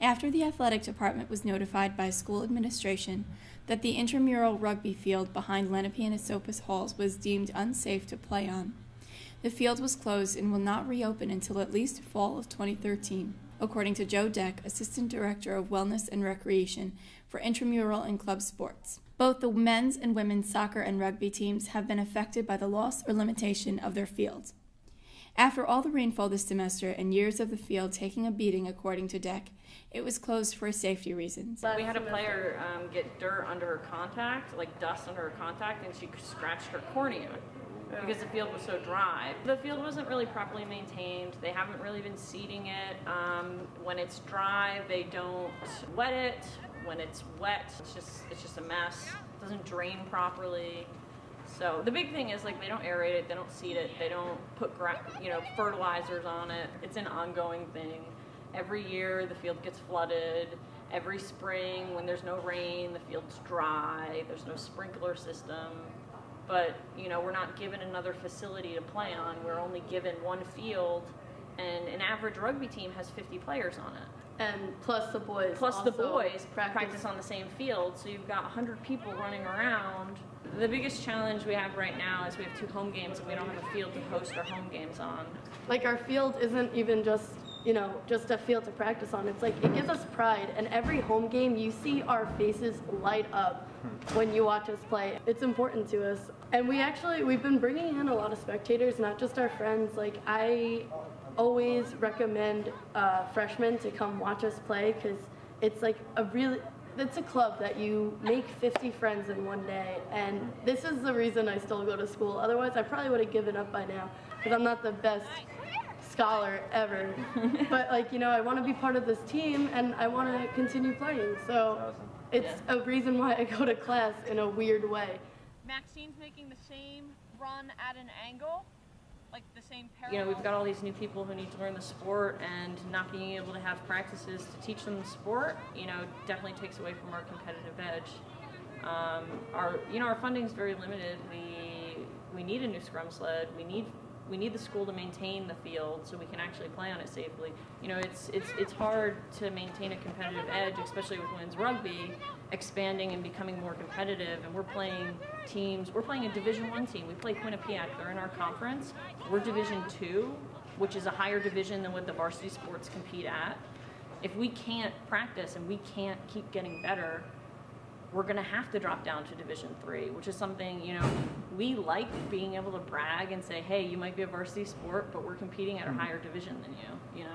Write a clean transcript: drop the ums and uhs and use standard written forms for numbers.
After the athletic department was notified by school administration that the intramural rugby field behind Lenape and Esopus Halls was deemed unsafe to play on, the field was closed and will not reopen until at least fall of 2013, according to Joe Deck, Assistant Director of Wellness and Recreation for Intramural and Club Sports. Both the men's and women's soccer and rugby teams have been affected by the loss or limitation of their fields. After all the rainfall this semester and years of the field taking a beating, according to Deck, it was closed for safety reasons. We had a player get dirt under her contact, like dust under her contact, and she scratched her cornea because the field was so dry. The field wasn't really properly maintained. They haven't really been seeding it. When it's dry, they don't wet it. When it's wet, it's just a mess. It doesn't drain properly. So the big thing is, like, they don't aerate it, they don't seed it, they don't put fertilizers on it. It's an ongoing thing. Every year the field gets flooded. Every spring when there's no rain, the field's dry. There's no sprinkler system. But, we're not given another facility to play on. We're only given one field, and an average rugby team has 50 players on it. And plus the boys practice on the same field, so you've got 100 people running around. The biggest challenge we have right now is we have 2 home games and we don't have a field to host our home games on. Like, our field isn't even just a field to practice on. It's like, it gives us pride, and every home game you see our faces light up when you watch us play. It's important to us. And we've been bringing in a lot of spectators, not just our friends. Like, I always recommend freshmen to come watch us play, because it's like it's a club that you make 50 friends in one day, and this is the reason I still go to school. Otherwise, I probably would have given up by now, because I'm not the best scholar ever. But I want to be part of this team, and I want to continue playing. So it's a reason why I go to class in a weird way. Maxine's making the same run at an angle, like the same parallel. We've got all these new people who need to learn the sport, and not being able to have practices to teach them the sport, definitely takes away from our competitive edge. Our funding's very limited. We need a new scrum sled. We need the school to maintain the field so we can actually play on it safely. It's hard to maintain a competitive edge, especially with women's rugby expanding and becoming more competitive. And we're playing a Division I team. We play Quinnipiac. They're in our conference. We're Division II, which is a higher division than what the varsity sports compete at. If we can't practice and we can't keep getting better, we're going to have to drop down to Division III, which is something, we like being able to brag and say, hey, you might be a varsity sport, but we're competing at a higher division than you,